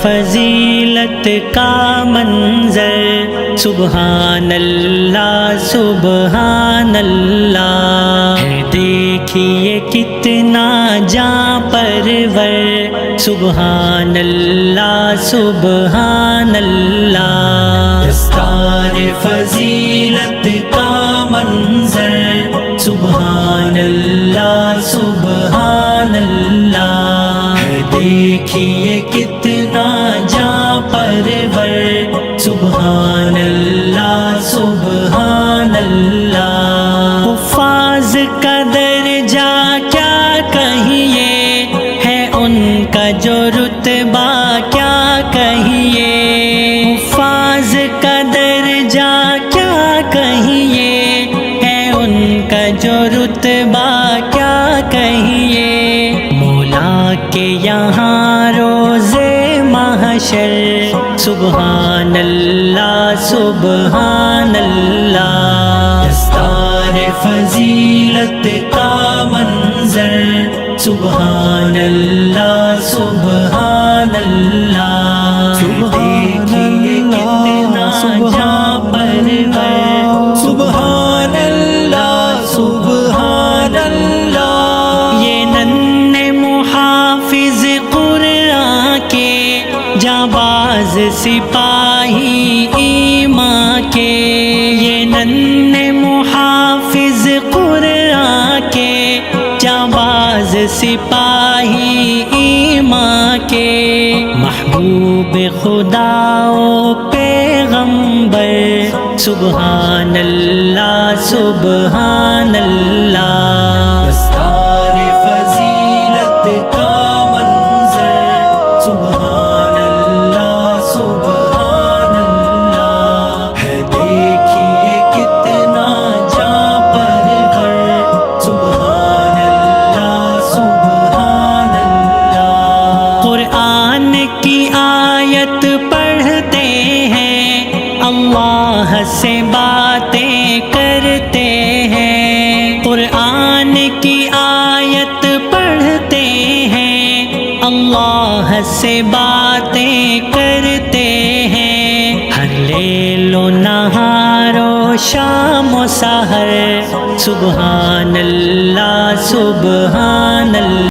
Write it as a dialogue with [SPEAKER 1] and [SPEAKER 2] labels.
[SPEAKER 1] فضیلت کا منظر سبحان اللہ سبحان اللہ ہے، دیکھیے کتنا جاں پرور سبحان اللہ سبحان اللہ، دستار فضیلت کا منظر سبحان اللہ سبحان اللہ ہے، دیکھیے کتنا جاں پرور سبحان اللہ سبحان اللہ، حفاظ کا درجہ کیا کہیے ہے ان کا جو رتبہ کیا کہیے، حفاظ کا درجہ کیا کہیے ہے ان کا جو رتبہ کیا کہیے، مولا کے یہاں روزے محشر سبحان اللہ سبحان اللہ، دستار فضیلت کا منظر سبحان اللہ سبحان اللہ، دیکھیے کتنا جاں پرور سبحان اللہ سبحان اللہ، یہ ننھے محافظ قرآن کے جانباز سپاہی ایمان کے، یہ ننھے محافظ قرآن کے جانباز سپاہی ایمان کے، محبوب خدا و پیغمبر سبحان اللہ سبحان اللہ، دستار فضیلت کا منظر سبحان اللہ سبحان اللہ ہے، دیکھیے کتنا جاں پرور سبحان اللہ سبحان اللہ، قرآن کی آیت پڑھتے ہیں اللہ سے باتیں کرتے ہیں، قرآن کی آیت پڑھتے ہیں اللہ سے باتیں کرتے ہیں، ہر لیل و نہار و شام و سحر سبحان اللہ سبحان اللہ۔